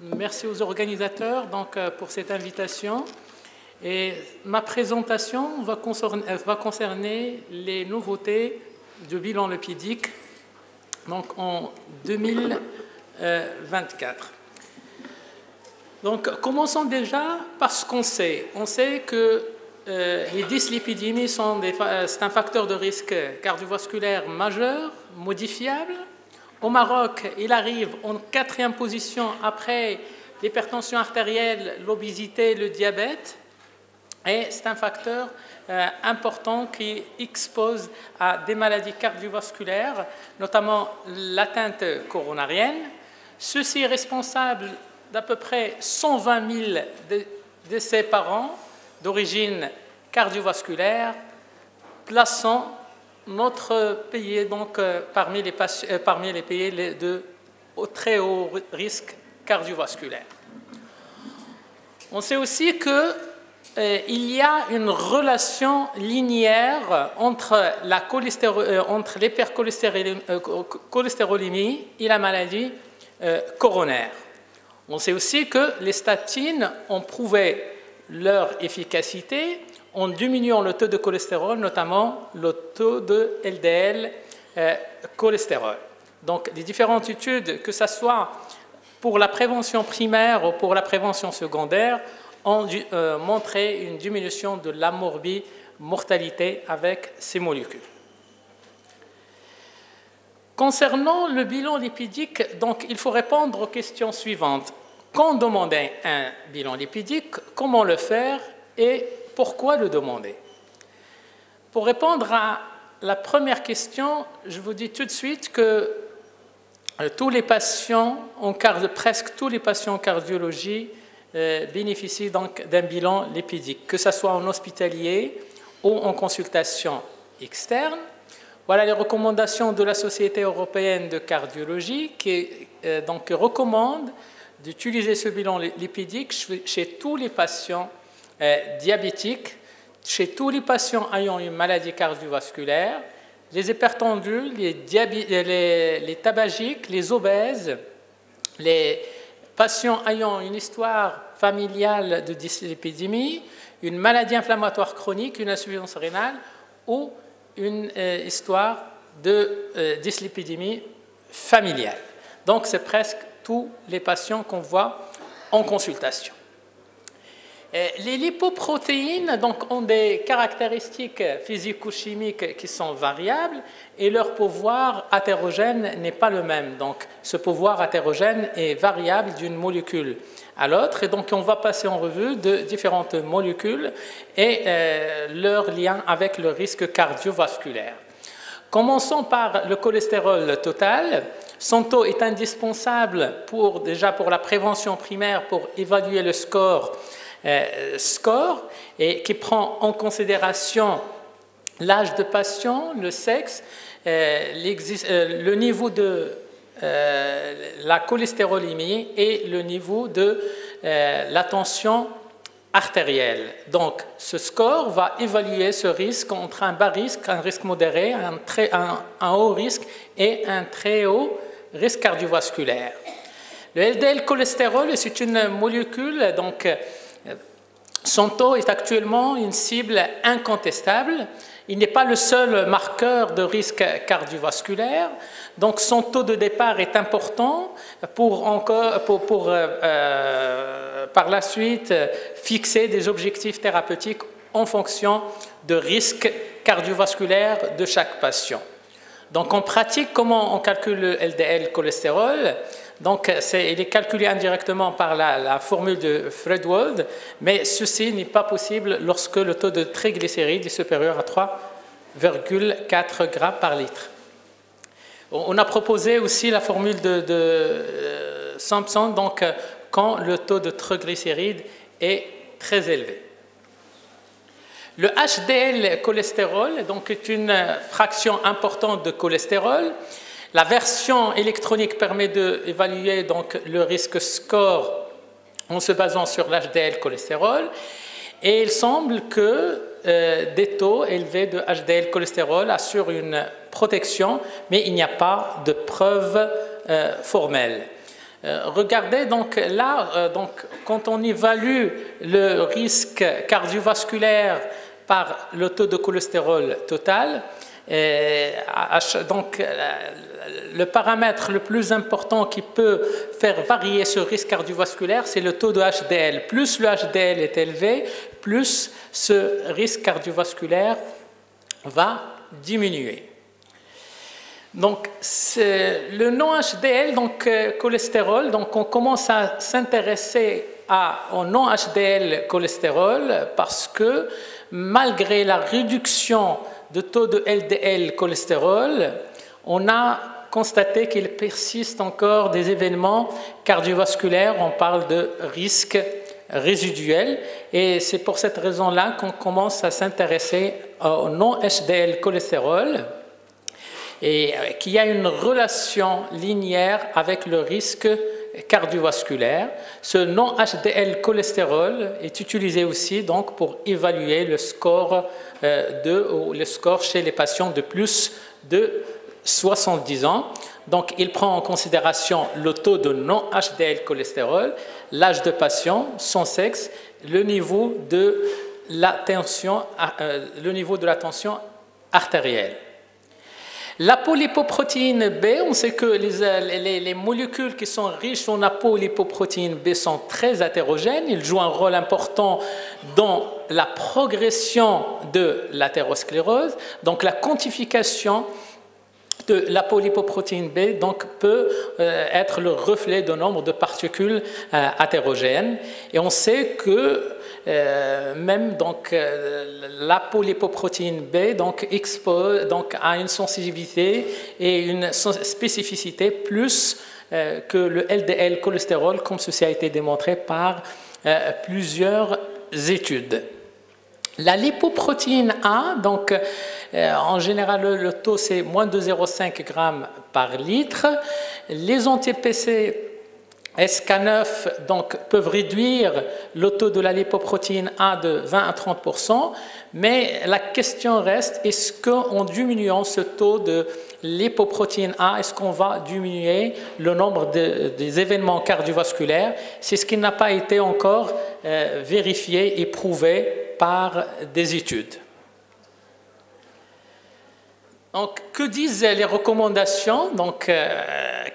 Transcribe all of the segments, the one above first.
Merci aux organisateurs pour cette invitation. Et ma présentation va concerner les nouveautés du bilan lipidique en 2024. Donc, commençons déjà par ce qu'on sait. On sait que les dyslipidémies c'est un facteur de risque cardiovasculaire majeur, modifiable. Au Maroc, il arrive en 4e position après l'hypertension artérielle, l'obésité, le diabète. Et c'est un facteur important qui expose à des maladies cardiovasculaires, notamment l'atteinte coronarienne. Ceci est responsable d'à peu près 120 000 décès par an d'origine cardiovasculaire, plaçant notre pays parmi les pays de très haut risque cardiovasculaire. On sait aussi qu'il y a une relation linéaire entre l'hypercholestérolémie et la maladie coronaire. On sait aussi que les statines ont prouvé leur efficacité en diminuant le taux de cholestérol, notamment le taux de LDL cholestérol. Donc, les différentes études, que ce soit pour la prévention primaire ou pour la prévention secondaire, ont montré une diminution de la mortalité avec ces molécules. Concernant le bilan lipidique, donc, il faut répondre aux questions suivantes. Quand demander un bilan lipidique, comment le faire et pourquoi le demander? Pour répondre à la première question, je vous dis tout de suite que presque tous les patients en cardiologie bénéficient donc d'un bilan lipidique, que ce soit en hospitalier ou en consultation externe. Voilà les recommandations de la Société européenne de cardiologie qui recommande d'utiliser ce bilan lipidique chez tous les patients diabétiques, chez tous les patients ayant une maladie cardiovasculaire, les hypertendus, les tabagiques, les obèses, les patients ayant une histoire familiale de dyslipidémie, une maladie inflammatoire chronique, une insuffisance rénale ou une histoire de dyslipidémie familiale. Donc, c'est presque tous les patients qu'on voit en consultation. Les lipoprotéines ont des caractéristiques physico-chimiques qui sont variables et leur pouvoir hétérogène n'est pas le même. Donc, ce pouvoir hétérogène est variable d'une molécule à l'autre. Et donc, on va passer en revue de différentes molécules et leur lien avec le risque cardiovasculaire. Commençons par le cholestérol total. Son taux est indispensable pour la prévention primaire pour évaluer le score et qui prend en considération l'âge de patient, le sexe, le niveau de la cholestérolémie et le niveau de la tension artérielle. Donc, ce score va évaluer ce risque entre un bas risque, un risque modéré, un haut risque et un très haut risque cardiovasculaire. Le LDL cholestérol, c'est une molécule, son taux est actuellement une cible incontestable. Il n'est pas le seul marqueur de risque cardiovasculaire. Donc, son taux de départ est important pour par la suite fixer des objectifs thérapeutiques en fonction de risque cardiovasculaire de chaque patient. Donc, en pratique, comment on calcule le LDL cholestérol? Donc, il est calculé indirectement par la formule de Fredwold, mais ceci n'est pas possible lorsque le taux de triglycérides est supérieur à 3,4 grammes par litre. On a proposé aussi la formule de Sampson, donc quand le taux de triglycérides est très élevé. Le HDL cholestérol est une fraction importante de cholestérol. La version électronique permet d'évaluer le risque score en se basant sur l'HDL cholestérol. Et il semble que des taux élevés de HDL cholestérol assurent une protection, mais il n'y a pas de preuve formelle. regardez donc là, quand on évalue le risque cardiovasculaire par le taux de cholestérol total, donc le paramètre le plus important qui peut faire varier ce risque cardiovasculaire, c'est le taux de HDL. Plus le HDL est élevé, plus ce risque cardiovasculaire va diminuer. Donc, le non-HDL, donc cholestérol, donc on commence à s'intéresser au non-HDL cholestérol parce que malgré la réduction de taux de LDL cholestérol, on a constaté qu'il persiste encore des événements cardiovasculaires, on parle de risque résiduel, et c'est pour cette raison-là qu'on commence à s'intéresser au non-HDL cholestérol, et qu'il y a une relation linéaire avec le risque cardiovasculaire. Ce non-HDL cholestérol est utilisé aussi donc, pour évaluer le score, le score chez les patients de plus de 70 ans. Donc, il prend en considération le taux de non-HDL cholestérol, l'âge de patient, son sexe, le niveau de la tension artérielle. L'apolipoprotéine B, on sait que les molécules qui sont riches en apolipoprotéine B sont très hétérogènes. Ils jouent un rôle important dans la progression de l'athérosclérose. Donc la quantification de l'apolipoprotéine B donc, peut être le reflet du nombre de particules hétérogènes. Et on sait que même l'apolipoprotéine B expose à une sensibilité et une spécificité plus que le LDL cholestérol, comme ceci a été démontré par plusieurs études. La lipoprotéine A, donc en général le taux c'est moins de 0,5 g par litre. Les anti-PC SK9 donc, peuvent réduire le taux de la lipoprotéine A de 20 à 30%, mais la question reste, est-ce qu'en diminuant ce taux de lipoprotéine A, est-ce qu'on va diminuer le nombre des événements cardiovasculaires? C'est ce qui n'a pas été encore vérifié et prouvé par des études. Donc, que disent les recommandations? Donc,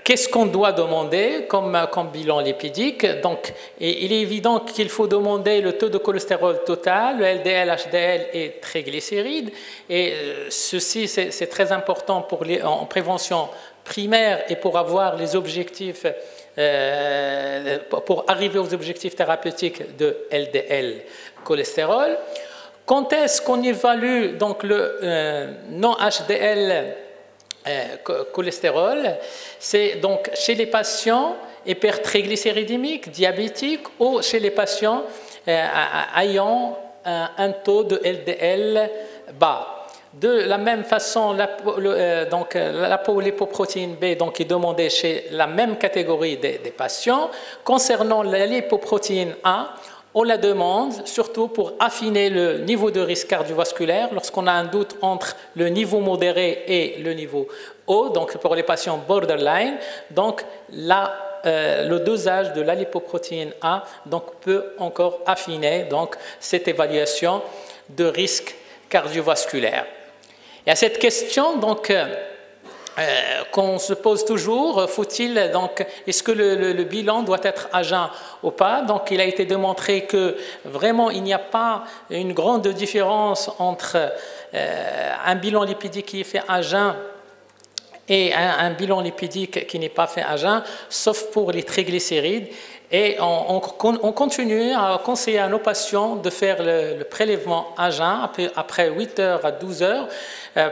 qu'est-ce qu'on doit demander comme bilan lipidique? Donc, il est évident qu'il faut demander le taux de cholestérol total, le LDL, HDL et triglycérides. Et ceci, c'est très important en prévention primaire et pour avoir les objectifs, pour arriver aux objectifs thérapeutiques de LDL cholestérol. Quand est-ce qu'on évalue donc, le non-HDL cholestérol? C'est donc chez les patients hypertriglycéridémiques, diabétiques ou chez les patients ayant un taux de LDL bas. De la même façon, l'apolipoprotéine B est demandée chez la même catégorie des patients. Concernant la lipoprotéine A, on la demande surtout pour affiner le niveau de risque cardiovasculaire lorsqu'on a un doute entre le niveau modéré et le niveau haut, donc pour les patients borderline. Donc le dosage de la lipoprotéine A peut encore affiner cette évaluation de risque cardiovasculaire. Et à cette question qu'on se pose toujours, est-ce que le bilan doit être à jeun ou pas? Donc, il a été démontré que vraiment il n'y a pas une grande différence entre un bilan lipidique qui est fait à jeun et un bilan lipidique qui n'est pas fait à jeun, sauf pour les triglycérides. Et on continue à conseiller à nos patients de faire le prélèvement à jeun après 8 heures à 12 heures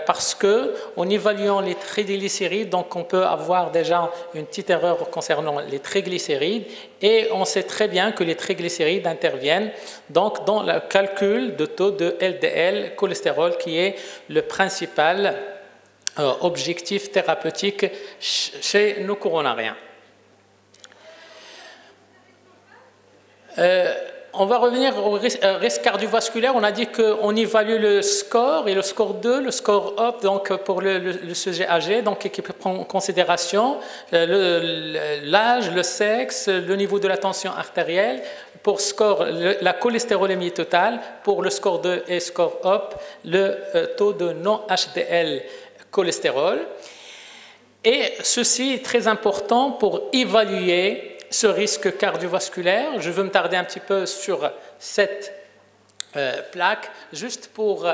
parce qu'en évaluant les triglycérides, on peut avoir déjà une petite erreur concernant les triglycérides et on sait très bien que les triglycérides interviennent dans le calcul de taux de LDL cholestérol qui est le principal objectif thérapeutique chez nos coronariens. On va revenir au risque cardiovasculaire. On a dit qu'on évalue le score et le score 2, le score UP, donc pour le sujet âgé, donc qui prend en considération l'âge, le sexe, le niveau de la tension artérielle. Pour score, la cholestérolémie totale. Pour le score 2 et score UP, le taux de non-HDL cholestérol. Et ceci est très important pour évaluer ce risque cardiovasculaire. Je veux me tarder un petit peu sur cette plaque, juste pour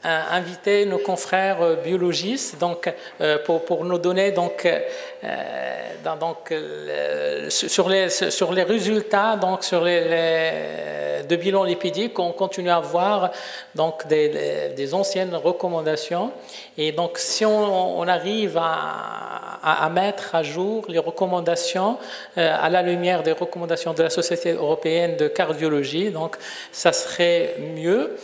inviter nos confrères biologistes pour nous donner sur les résultats de bilan lipidique. On continue à voir des anciennes recommandations, et donc si on arrive à mettre à jour les recommandations à la lumière des recommandations de la Société européenne de cardiologie, donc ça serait mieux.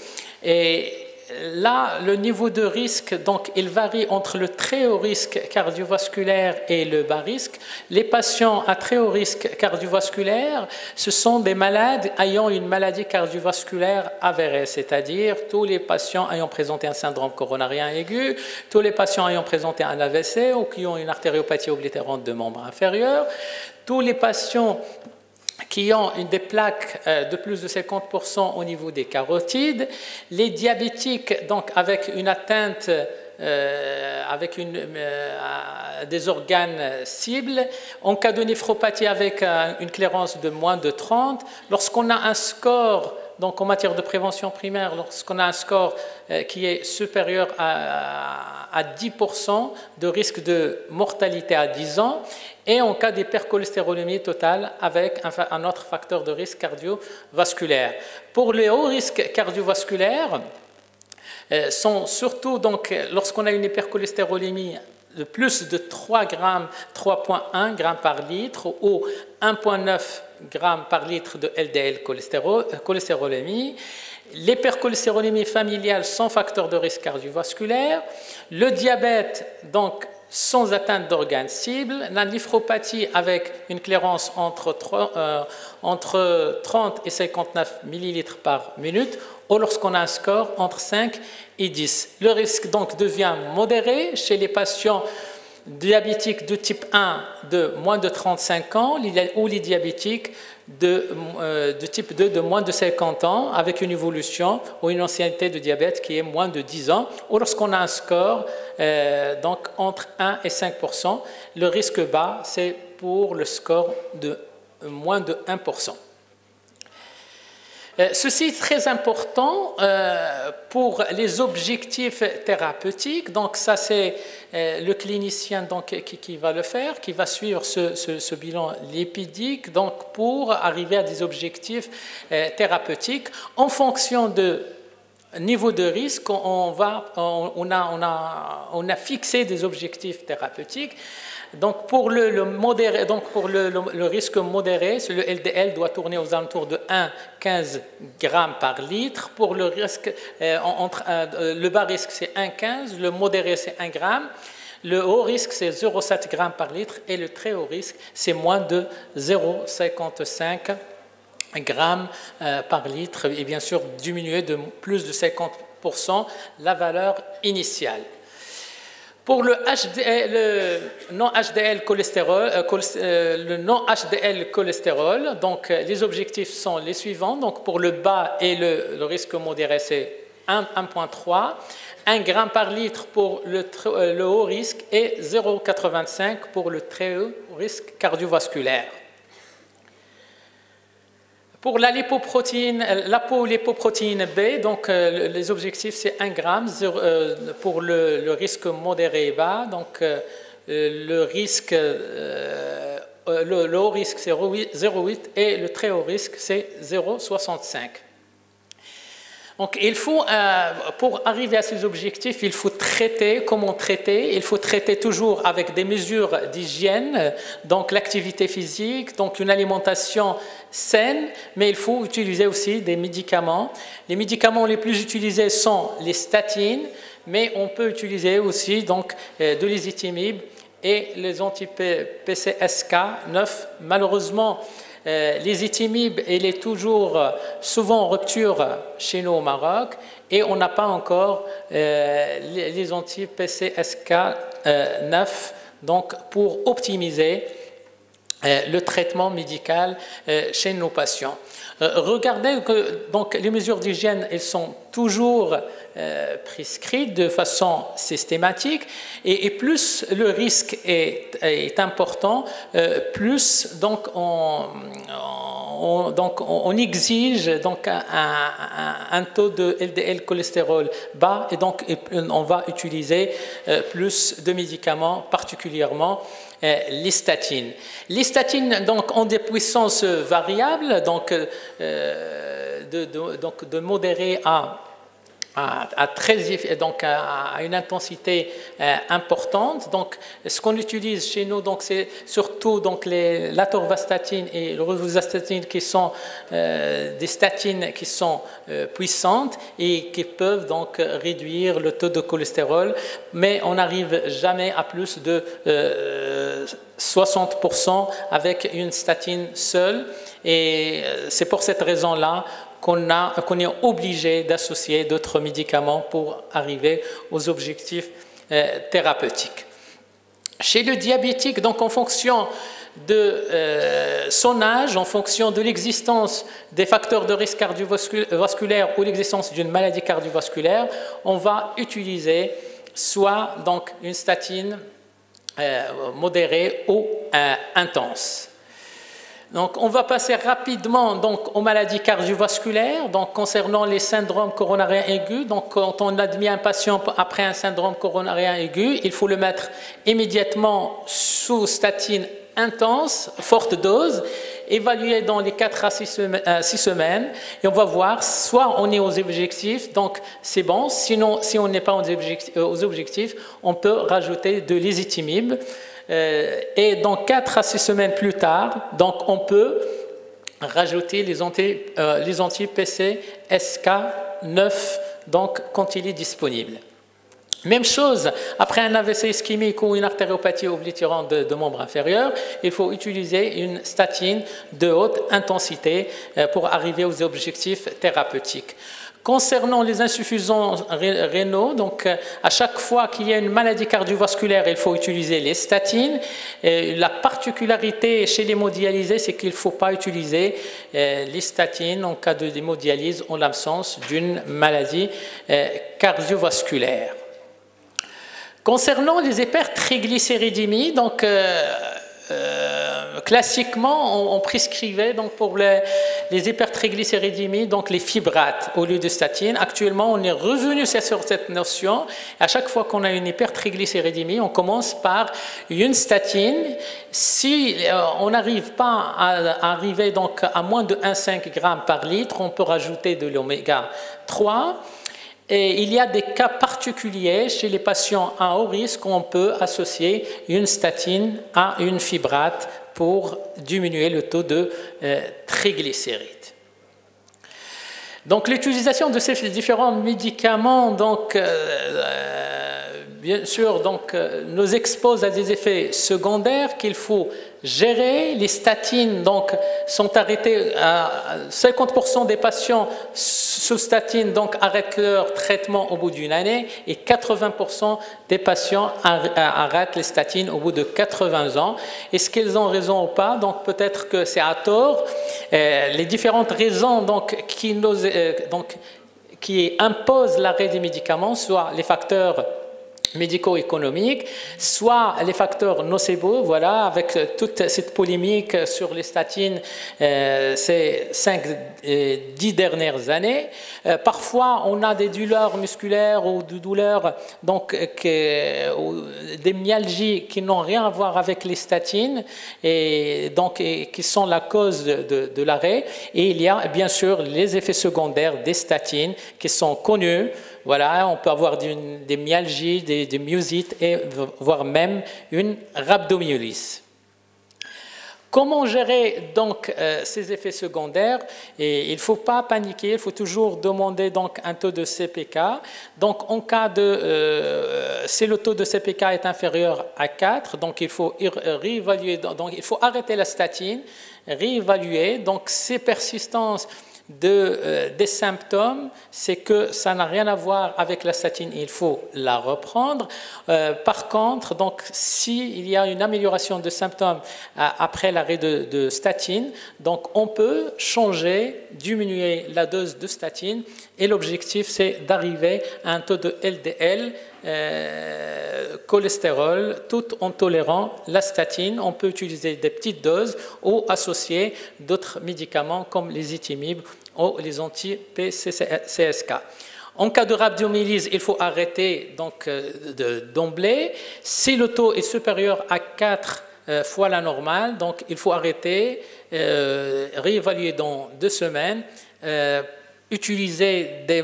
Et là, le niveau de risque, donc, il varie entre le très haut risque cardiovasculaire et le bas risque. Les patients à très haut risque cardiovasculaire, ce sont des malades ayant une maladie cardiovasculaire avérée, c'est-à-dire tous les patients ayant présenté un syndrome coronarien aigu, tous les patients ayant présenté un AVC ou qui ont une artériopathie oblitérante de membre inférieur, tous les patients qui ont des plaques de plus de 50% au niveau des carotides, les diabétiques donc avec une atteinte des organes cibles, en cas de néphropathie avec une clairance de moins de 30, lorsqu'on a un score, donc en matière de prévention primaire, lorsqu'on a un score qui est supérieur à 10% de risque de mortalité à 10 ans, et en cas d'hypercholestérolémie totale avec un autre facteur de risque cardiovasculaire. Pour les hauts risques cardiovasculaires, sont surtout donc lorsqu'on a une hypercholestérolémie de plus de 3 grammes, 3,1 grammes par litre ou 1,9 grammes par litre de LDL cholestérolémie, l'hypercholestérolémie familiale sans facteur de risque cardiovasculaire, le diabète donc sans atteinte d'organes cibles, la néphropathie avec une clairance entre 30 et 59 millilitres par minute, ou lorsqu'on a un score entre 5 et 10. Le risque donc devient modéré chez les patients diabétiques de type 1 de moins de 35 ans ou les diabétiques de type 2 de moins de 50 ans avec une évolution ou une ancienneté de diabète qui est moins de 10 ans, ou lorsqu'on a un score donc entre 1 et 5%. Le risque bas, c'est pour le score de moins de 1%. Ceci est très important pour les objectifs thérapeutiques. Donc ça, c'est le clinicien donc, qui va le faire, qui va suivre ce bilan lipidique donc, pour arriver à des objectifs thérapeutiques. En fonction de niveau de risque, on a fixé des objectifs thérapeutiques. Donc pour le risque modéré, le LDL doit tourner aux alentours de 1,15 g par litre. Pour le risque, le bas risque, c'est 1,15, le modéré, c'est 1 g. Le haut risque, c'est 0,7 g par litre et le très haut risque, c'est moins de 0,55 g par litre. Et bien sûr, diminuer de plus de 50% la valeur initiale. Pour le non-HDL cholestérol, donc les objectifs sont les suivants. Donc pour le bas et le risque modéré, c'est 1,3, 1 g par litre pour le haut risque et 0,85 pour le très haut risque cardiovasculaire. Pour la lipoprotéine, l'apolipoprotéine B, donc les objectifs c'est 1 g pour le risque modéré et bas, donc le haut risque c'est 0,8 et le très haut risque c'est 0,65. Donc il faut, pour arriver à ces objectifs, il faut traiter. Comment traiter? Il faut traiter toujours avec des mesures d'hygiène, donc l'activité physique, donc une alimentation saine, mais il faut utiliser aussi des médicaments. Les médicaments les plus utilisés sont les statines, mais on peut utiliser aussi donc, de l'ézetimibe et les anti-PCSK9. Malheureusement, L'ézetimibe, il est toujours souvent en rupture chez nous au Maroc et on n'a pas encore les anti-PCSK9 donc pour optimiser le traitement médical chez nos patients. Regardez que donc, les mesures d'hygiène elles sont toujours prescrites de façon systématique et plus le risque est important, plus donc on exige donc un taux de LDL cholestérol bas et donc on va utiliser plus de médicaments, particulièrement les statines. Les statines donc, ont des puissances variables, donc de modéré à une intensité importante. Donc, ce qu'on utilise chez nous, donc, c'est surtout donc, l'atorvastatine et le rosuvastatine qui sont des statines qui sont puissantes et qui peuvent donc réduire le taux de cholestérol, mais on n'arrive jamais à plus de 60% avec une statine seule. Et c'est pour cette raison-là qu'on est obligé d'associer d'autres médicaments pour arriver aux objectifs thérapeutiques. Chez le diabétique, donc en fonction de son âge, en fonction de l'existence des facteurs de risque cardiovasculaire ou l'existence d'une maladie cardiovasculaire, on va utiliser soit donc une statine modérée ou intense. Donc, on va passer rapidement donc, aux maladies cardiovasculaires. Donc, concernant les syndromes coronariens aigus, donc, quand on admet un patient après un syndrome coronarien aigu, il faut le mettre immédiatement sous statine intense, forte dose, évaluée dans les 4 à 6 semaines. Et on va voir, soit on est aux objectifs, donc c'est bon. Sinon, si on n'est pas aux objectifs, on peut rajouter de l'ézetimibe. Et donc 4 à 6 semaines plus tard, donc on peut rajouter les anti-PCSK9 donc quand il est disponible. Même chose, après un AVC ischémique ou une artériopathie oblitérante de membre inférieur, il faut utiliser une statine de haute intensité pour arriver aux objectifs thérapeutiques. Concernant les insuffisants rénaux, donc à chaque fois qu'il y a une maladie cardiovasculaire, il faut utiliser les statines. La particularité chez l'hémodialysé, c'est qu'il ne faut pas utiliser les statines en cas de hémodialyse en l'absence d'une maladie cardiovasculaire. Concernant les hypertriglycéridémies, donc classiquement, on prescrivait donc pour les hypertriglycéridémies donc les fibrates au lieu de statine. Actuellement, on est revenu sur cette notion. À chaque fois qu'on a une hypertriglycéridémie, on commence par une statine. Si on n'arrive pas à arriver donc à moins de 1,5 g par litre, on peut rajouter de l'oméga 3. Et il y a des cas particuliers chez les patients à haut risque où on peut associer une statine à une fibrate pour diminuer le taux de triglycérides. Donc l'utilisation de ces différents médicaments donc, bien sûr donc, nous expose à des effets secondaires qu'il faut gérer. Les statines donc, sont arrêtées à 50% des patients sous statine donc, arrêtent leur traitement au bout d'une année et 80% des patients arrêtent les statines au bout de 80 ans. Est-ce qu'ils ont raison ou pas? Donc peut-être que c'est à tort. Les différentes raisons donc, qui imposent l'arrêt des médicaments, soit les facteurs médico-économiques, soit les facteurs nocebo, voilà, avec toute cette polémique sur les statines ces 5-10 dernières années. Parfois, on a des douleurs musculaires ou des douleurs, donc, des myalgies qui n'ont rien à voir avec les statines et donc qui sont la cause de l'arrêt. Et il y a bien sûr les effets secondaires des statines qui sont connus. Voilà, on peut avoir des myalgies, des myosites et voire même une rhabdomyolyse. Comment gérer donc ces effets secondaires? Et il ne faut pas paniquer, il faut toujours demander donc un taux de CPK. Donc en cas de si le taux de CPK est inférieur à 4, donc il faut réévaluer, donc il faut arrêter la statine, réévaluer. Donc ces persistances des symptômes, c'est que ça n'a rien à voir avec la statine, il faut la reprendre. Par contre, donc, s'il y a une amélioration de symptômes après l'arrêt de statine, donc on peut changer, diminuer la dose de statine, et l'objectif c'est d'arriver à un taux de LDL, cholestérol, tout en tolérant la statine. On peut utiliser des petites doses ou associer d'autres médicaments comme les itimib ou les anti-PCSK. En cas de rhabdomyolyse, il faut arrêter donc d'emblée. Si le taux est supérieur à 4 fois la normale, donc il faut arrêter, réévaluer dans 2 semaines, utiliser des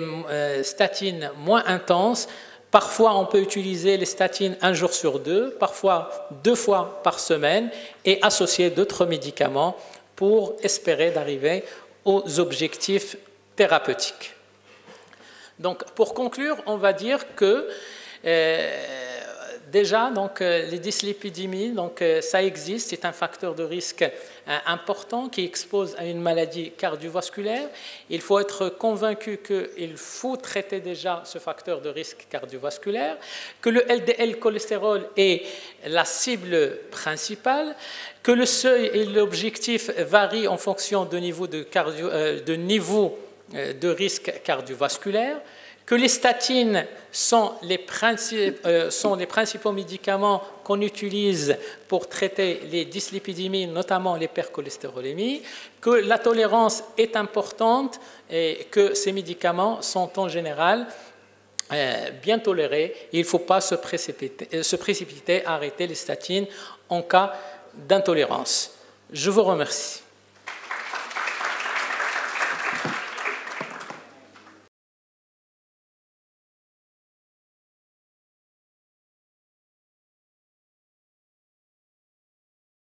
statines moins intenses. Parfois, on peut utiliser les statines 1 jour sur 2, parfois 2 fois par semaine, et associer d'autres médicaments pour espérer d'arriver aux objectifs thérapeutiques. Donc, pour conclure, on va dire que déjà, donc, les dyslipidémies, donc, ça existe, c'est un facteur de risque important qui expose à une maladie cardiovasculaire. Il faut être convaincu qu'il faut traiter déjà ce facteur de risque cardiovasculaire, que le LDL cholestérol est la cible principale, que le seuil et l'objectif varient en fonction de niveau de risque cardiovasculaire, que les statines sont les principaux médicaments qu'on utilise pour traiter les dyslipidémies, notamment l'hypercholestérolémie, que la tolérance est importante et que ces médicaments sont en général bien tolérés. Il ne faut pas se précipiter à arrêter les statines en cas d'intolérance. Je vous remercie.